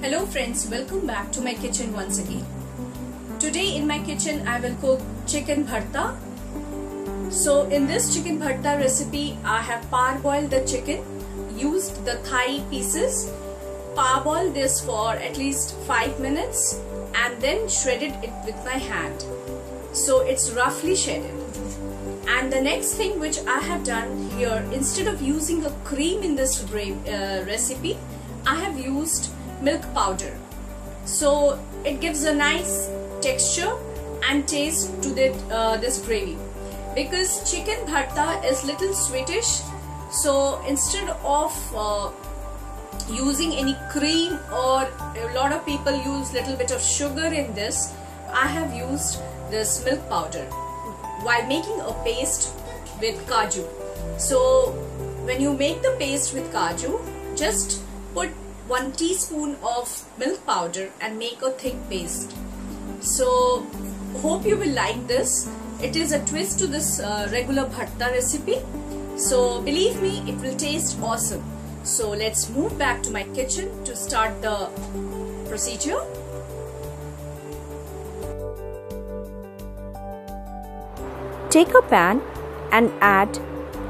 Hello friends, welcome back to my kitchen once again. Today in my kitchen I will cook chicken bharta. So in this chicken bharta recipe I have parboiled the chicken, used the thigh pieces, parboiled this for at least 5 minutes and then shredded it with my hand. So it's roughly shredded. And the next thing which I have done here, instead of using a cream in this recipe, I have used milk powder. So it gives a nice texture and taste to this gravy. Because chicken bharta is little sweetish, so instead of using any cream, or a lot of people use little bit of sugar in this, I have used this milk powder while making a paste with kaju. So when you make the paste with kaju, just put 1 teaspoon of milk powder and make a thick paste. So hope you will like this. It is a twist to this regular bharta recipe. So believe me, it will taste awesome. So let's move back to my kitchen to start the procedure. Take a pan and add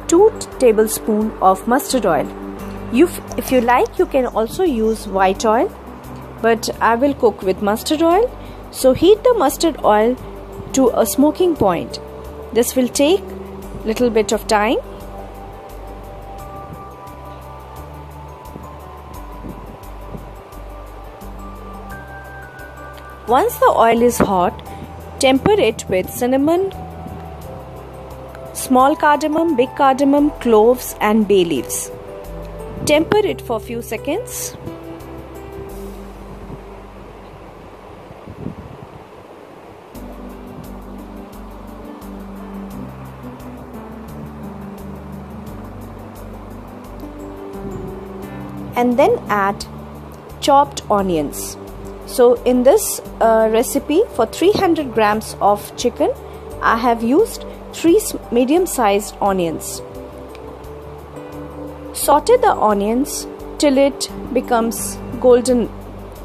2 tablespoons of mustard oil. If you like, you can also use white oil, but I will cook with mustard oil. So heat the mustard oil to a smoking point. This will take little bit of time. Once the oil is hot, temper it with cinnamon, small cardamom, big cardamom, cloves and bay leaves. Temper it for a few seconds. And then add chopped onions. So in this recipe, for 300 grams of chicken, I have used 3 medium-sized onions. Saute the onions till it becomes golden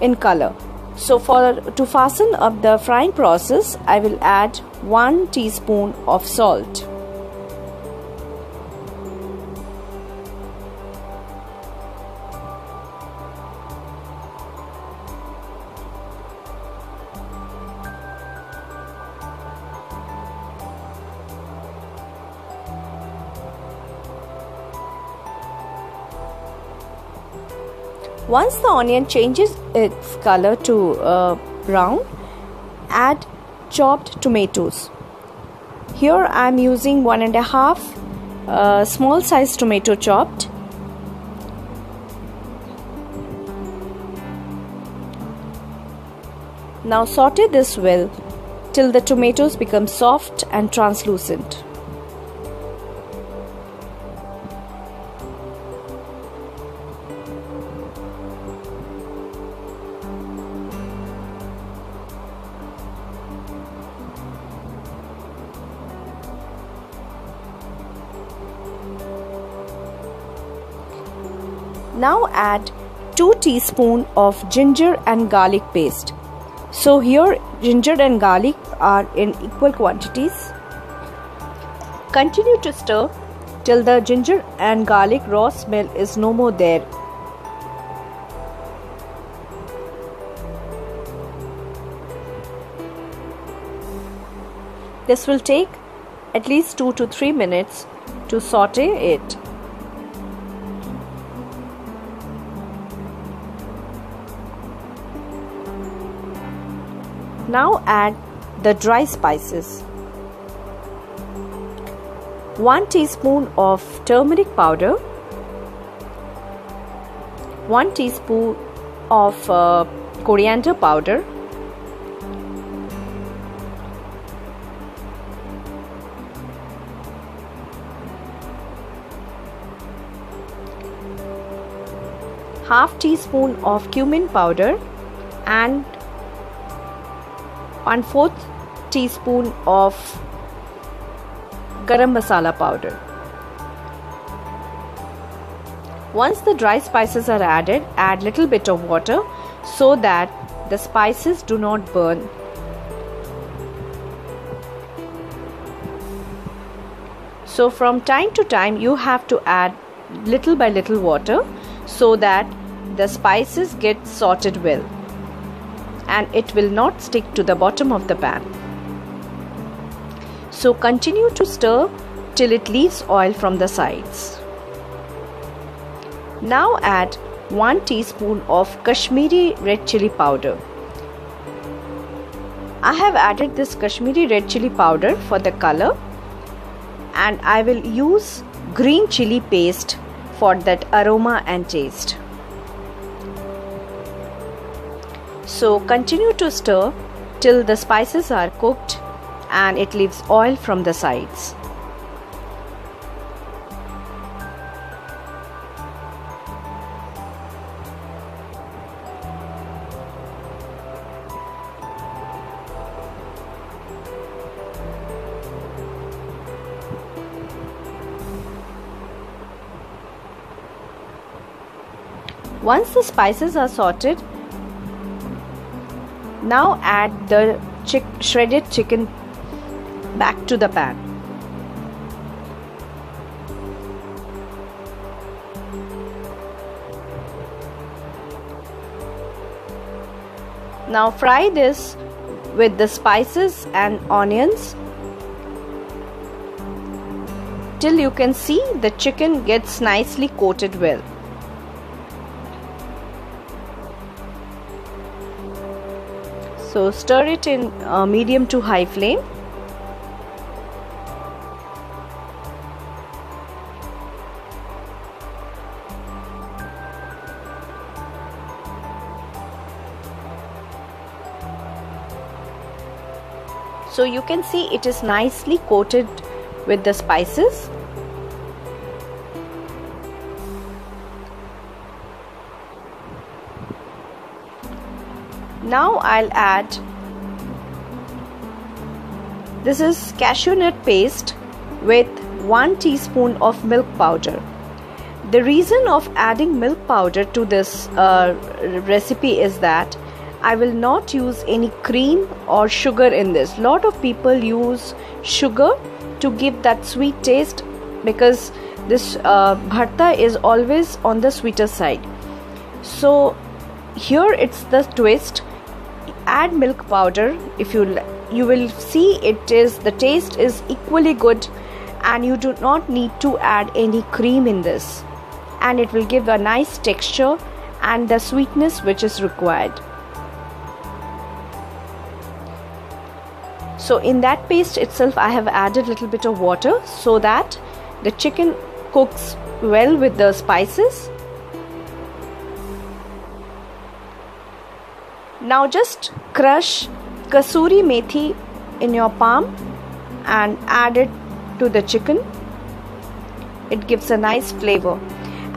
in color. So to fasten up the frying process, I will add 1 teaspoon of salt. Once the onion changes its color to brown, add chopped tomatoes. Here I am using 1.5 small size tomato chopped. Now saute this well till the tomatoes become soft and translucent. Now add 2 teaspoons of ginger and garlic paste. So here ginger and garlic are in equal quantities. Continue to stir till the ginger and garlic raw smell is no more there. This will take at least 2 to 3 minutes to saute it. Now add the dry spices. 1 teaspoon of turmeric powder, 1 teaspoon of coriander powder, half teaspoon of cumin powder and 1/4 teaspoon of garam masala powder. Once the dry spices are added, add little bit of water so that the spices do not burn. So from time to time you have to add little by little water so that the spices get sorted well and it will not stick to the bottom of the pan. So continue to stir till it leaves oil from the sides. Now add 1 teaspoon of Kashmiri red chili powder. I have added this Kashmiri red chili powder for the color, and I will use green chili paste for that aroma and taste. So continue to stir till the spices are cooked and it leaves oil from the sides. Once the spices are sorted, now add the shredded chicken back to the pan. Now fry this with the spices and onions till you can see the chicken gets nicely coated well. So stir it in medium to high flame. So you can see it is nicely coated with the spices. Now I'll add, this is cashew nut paste with 1 teaspoon of milk powder. The reason of adding milk powder to this recipe is that I will not use any cream or sugar in this. Lot of people use sugar to give that sweet taste because this bharta is always on the sweeter side. So here it's the twist. Add milk powder. If you will see the taste is equally good, and you do not need to add any cream in this, and it will give a nice texture and the sweetness which is required. So in that paste itself I have added little bit of water so that the chicken cooks well with the spices. Now just crush kasuri methi in your palm and add it to the chicken. It gives a nice flavor.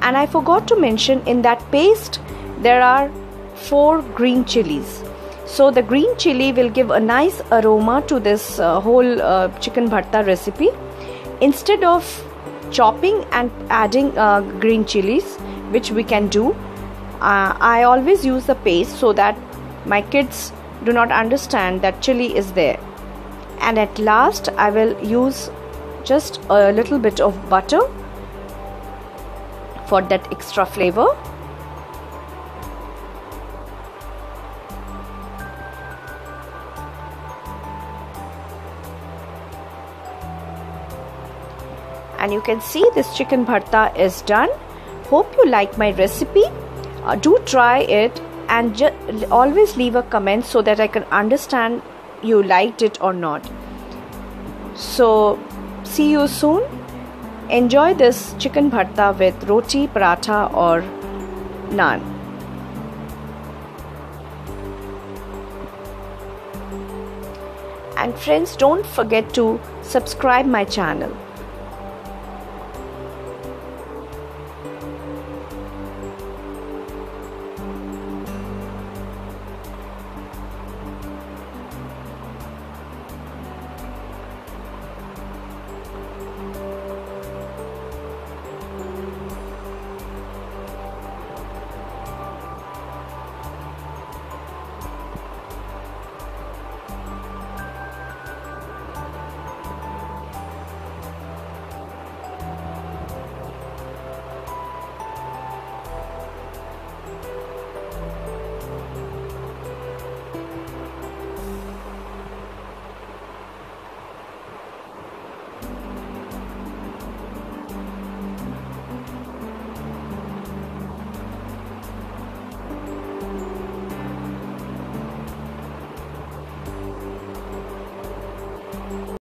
And I forgot to mention, in that paste there are 4 green chilies. So the green chili will give a nice aroma to this whole chicken bharta recipe. Instead of chopping and adding green chilies, which we can do, I always use the paste so that my kids do not understand that chili is there. And at last I will use just a little bit of butter for that extra flavor. And you can see this chicken bharta is done. Hope you like my recipe. Do try it and always leave a comment so that I can understand you liked it or not. So see you soon. Enjoy this chicken bharta with roti, paratha or naan. And friends, don't forget to subscribe my channel.